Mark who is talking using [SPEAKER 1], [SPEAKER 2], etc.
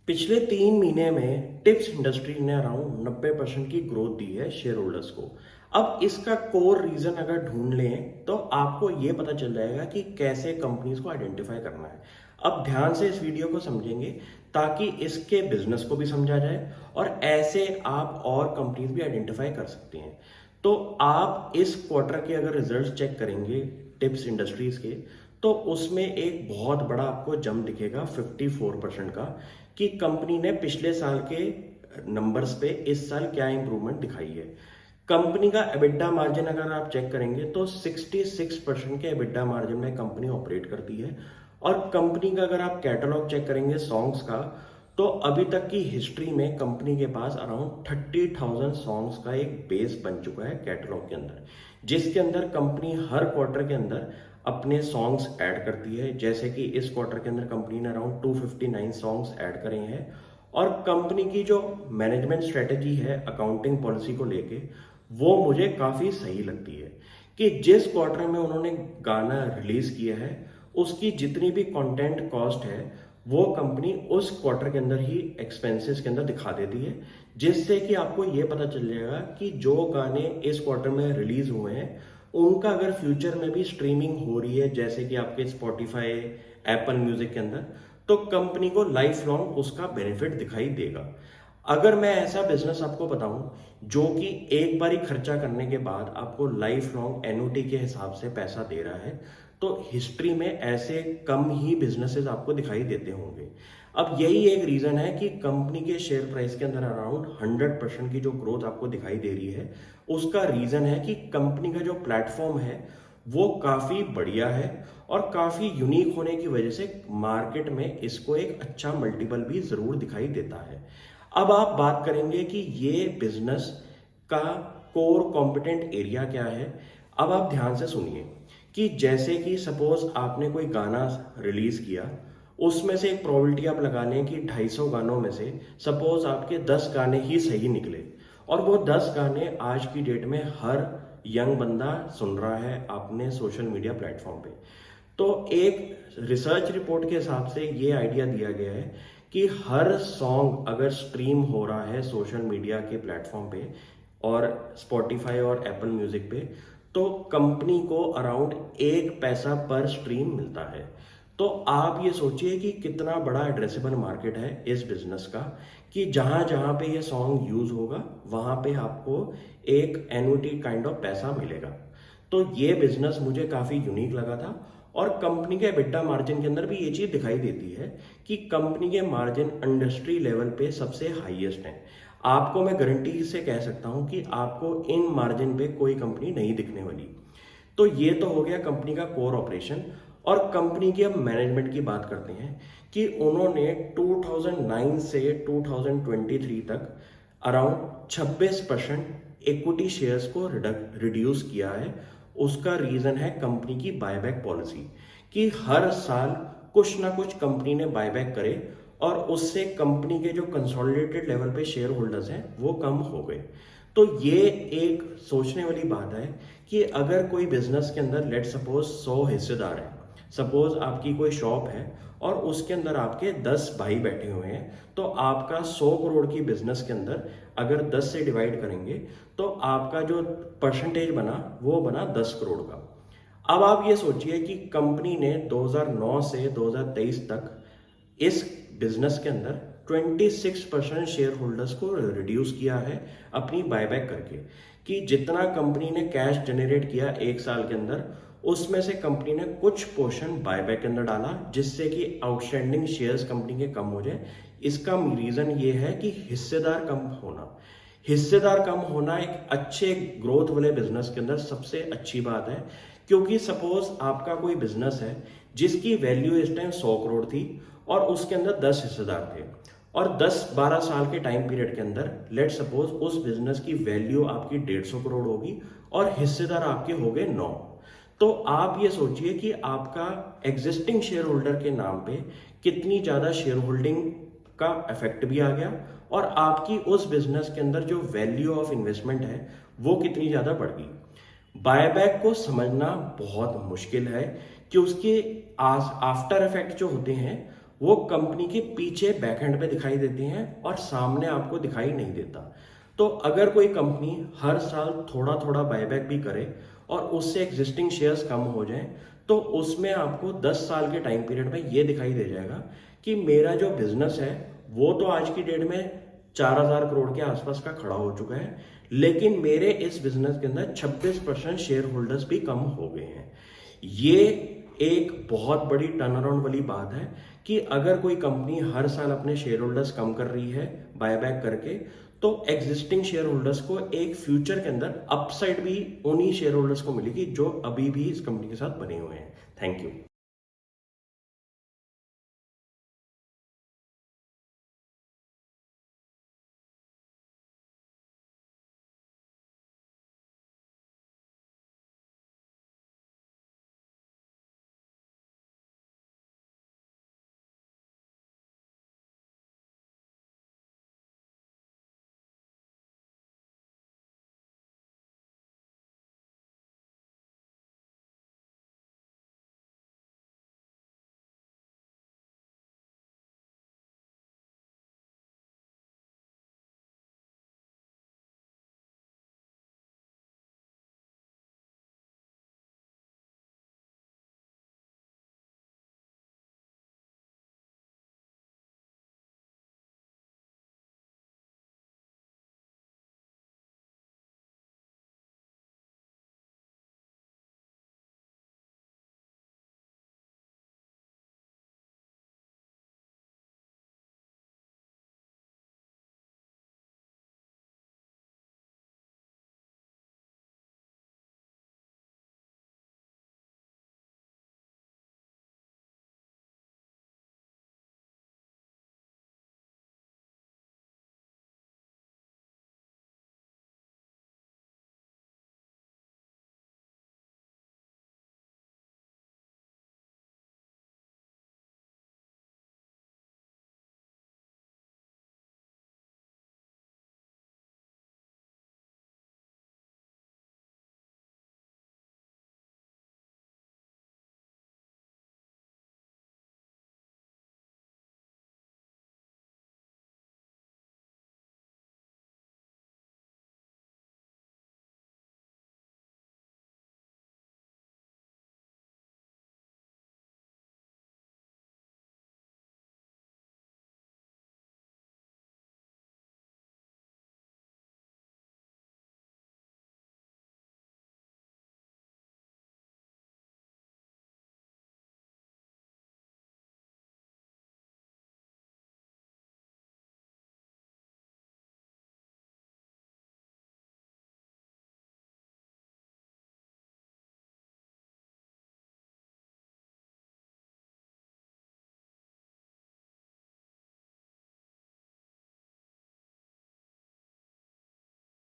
[SPEAKER 1] पिछले 3 महीने में टिप्स इंडस्ट्री ने अराउंड 90% की ग्रोथ दी है शेयर होल्डर्स को। अब इसका कोर रीजन अगर ढूंढ लें तो आपको ये पता चल जाएगा कि कैसे कंपनीज को आइडेंटिफाई करना है। अब ध्यान से इस वीडियो को समझेंगे ताकि इसके बिजनेस को भी समझा जाए और ऐसे आप और कंपनीज भी आइडेंटिफाई कर सकते हैं। तो आप इस क्वार्टर के अगर रिजल्ट चेक करेंगे टिप्स इंडस्ट्रीज के, तो उसमें एक बहुत बड़ा आपको जंप दिखेगा 54% का, कि कंपनी ने पिछले साल के नंबर्स पे इस साल क्या इंप्रूवमेंट दिखाई है। कंपनी का एबिटा मार्जिन अगर आप चेक करेंगे तो 66% के एबिटा मार्जिन में कंपनी ऑपरेट करती है। और कंपनी का अगर आप कैटलॉग चेक करेंगे सॉन्ग्स का, तो अभी तक की हिस्ट्री में कंपनी के पास अराउंड 30,000 सॉन्ग्स का एक बेस बन चुका है कैटलॉग के अंदर, जिसके अंदर कंपनी हर क्वार्टर के अंदर अपने सॉन्ग्स ऐड करती है। जैसे कि इस क्वार्टर के अंदर कंपनी ने अराउंड 259 सॉन्ग्स ऐड करे हैं। और कंपनी की जो मैनेजमेंट स्ट्रेटेजी है अकाउंटिंग पॉलिसी को लेके, वो मुझे काफ़ी सही लगती है कि जिस क्वार्टर में उन्होंने गाना रिलीज किया है उसकी जितनी भी कंटेंट कॉस्ट है वो कंपनी उस क्वार्टर के अंदर ही एक्सपेंसेस के अंदर दिखा देती है, जिससे कि आपको ये पता चल जाएगा कि जो गाने इस क्वार्टर में रिलीज हुए हैं उनका अगर फ्यूचर में भी स्ट्रीमिंग हो रही है, जैसे कि आपके स्पॉटिफाई, एप्पल म्यूजिक के अंदर, तो कंपनी को लाइफ लॉन्ग उसका बेनिफिट दिखाई देगा। अगर मैं ऐसा बिजनेस आपको बताऊं जो कि एक बारी खर्चा करने के बाद आपको लाइफ लॉन्ग एन्युटी के हिसाब से पैसा दे रहा है, तो हिस्ट्री में ऐसे कम ही बिजनेसेस आपको दिखाई देते होंगे। अब यही एक रीजन है कि कंपनी के शेयर प्राइस के अंदर अराउंड 100% की जो ग्रोथ आपको दिखाई दे रही है, उसका रीजन है कि कंपनी का जो प्लेटफॉर्म है वो काफी बढ़िया है और काफी यूनिक होने की वजह से मार्केट में इसको एक अच्छा मल्टीपल भी जरूर दिखाई देता है। अब आप बात करेंगे कि ये बिजनेस का कोर कॉम्पिटेंट एरिया क्या है। अब आप ध्यान से सुनिए कि जैसे कि सपोज आपने कोई गाना रिलीज किया, उसमें से एक प्रोबेबिलिटी आप लगा लें कि 250 गानों में से सपोज आपके 10 गाने ही सही निकले, और वो 10 गाने आज की डेट में हर यंग बंदा सुन रहा है अपने सोशल मीडिया प्लेटफॉर्म पे। तो एक रिसर्च रिपोर्ट के हिसाब से ये आइडिया दिया गया है कि हर सॉन्ग अगर स्ट्रीम हो रहा है सोशल मीडिया के प्लेटफॉर्म पे और स्पॉटिफाई और एप्पल म्यूजिक पे, तो कंपनी को अराउंड 1 पैसा पर स्ट्रीम मिलता है। तो आप ये सोचिए कि कितना बड़ा एड्रेसेबल मार्केट है इस बिजनेस का, कि जहां जहां पे ये सॉन्ग यूज होगा वहां पे आपको एक एन्युटी काइंड ऑफ पैसा मिलेगा। तो ये बिजनेस मुझे काफी यूनिक लगा था। और कंपनी के एबिटा मार्जिन के अंदर भी ये चीज दिखाई देती है कि कंपनी के मार्जिन इंडस्ट्री लेवल पे सबसे हाईएस्ट है। आपको मैं गारंटी से कह सकता हूं कि आपको इन मार्जिन पे कोई कंपनी नहीं दिखने वाली। तो ये तो हो गया कंपनी का कोर ऑपरेशन। और कंपनी की अब मैनेजमेंट की बात करते हैं कि उन्होंने 2009 से 2023 तक अराउंड 26% इक्विटी शेयर्स को रिड्यूस किया है। उसका रीजन है कंपनी की बायबैक पॉलिसी, कि हर साल कुछ ना कुछ कंपनी ने बायबैक करे और उससे कंपनी के जो कंसोलिडेटेड लेवल पे शेयर होल्डर्स हैं वो कम हो गए। तो ये एक सोचने वाली बात है कि अगर कोई बिजनेस के अंदर लेट सपोज 100 हिस्सेदार है, सपोज आपकी कोई शॉप है और उसके अंदर आपके 10 भाई बैठे हुए हैं, तो आपका 100 करोड़ की बिजनेस के अंदर अगर 10 से डिवाइड करेंगे तो आपका जो परसेंटेज बना वो बना 10 करोड़ का। अब आप ये सोचिए कि कंपनी ने 2009 से 2023 तक इस बिजनेस के अंदर 26% शेयर होल्डर्स को रिड्यूस किया है अपनी बायबैक करके, कि जितना कंपनी ने कैश जनरेट किया एक साल के अंदर उसमें से कंपनी ने कुछ पोर्शन बायबैक के अंदर डाला, जिससे कि आउटस्टैंडिंग शेयर्स कंपनी के कम हो जाए। इसका रीजन ये है कि हिस्सेदार कम होना। हिस्सेदार कम होना एक अच्छे ग्रोथ वाले बिजनेस के अंदर सबसे अच्छी बात है, क्योंकि सपोज आपका कोई बिजनेस है जिसकी वैल्यू इस टाइम 100 करोड़ थी और उसके अंदर 10 हिस्सेदार थे, और 10-12 साल के टाइम पीरियड के अंदर लेट सपोज उस बिजनेस की वैल्यू आपकी 150 करोड़ होगी और हिस्सेदार आपके हो गए 9। तो आप ये सोचिए कि आपका एग्जिस्टिंग शेयर होल्डर के नाम पे कितनी ज्यादा शेयर होल्डिंग का इफेक्ट भी आ गया, और आपकी उस बिजनेस के अंदर जो वैल्यू ऑफ इन्वेस्टमेंट है वो कितनी ज्यादा बढ़ गई। बायबैक को समझना बहुत मुश्किल है कि उसके आफ्टर इफेक्ट जो होते हैं वो कंपनी के पीछे बैकएंड पे दिखाई देती हैं और सामने आपको दिखाई नहीं देता। तो अगर कोई कंपनी हर साल थोड़ा थोड़ा बायबैक भी करे और उससे एग्जिस्टिंग शेयर्स कम हो जाएं, तो उसमें आपको 10 साल के टाइम पीरियड में ये दिखाई दे जाएगा कि मेरा जो बिजनेस है वो तो आज की डेट में 4,000 करोड़ के आसपास का खड़ा हो चुका है, लेकिन मेरे इस बिजनेस के अंदर 26% शेयर होल्डर्स भी कम हो गए हैं। ये एक बहुत बड़ी टर्न अराउंड वाली बात है कि अगर कोई कंपनी हर साल अपने शेयर होल्डर्स कम कर रही है बायबैक करके, तो एग्जिस्टिंग शेयर होल्डर्स को एक फ्यूचर के अंदर अपसाइड भी उन्हीं शेयर होल्डर्स को मिलेगी जो अभी भी इस कंपनी के साथ बने हुए हैं। Thank you.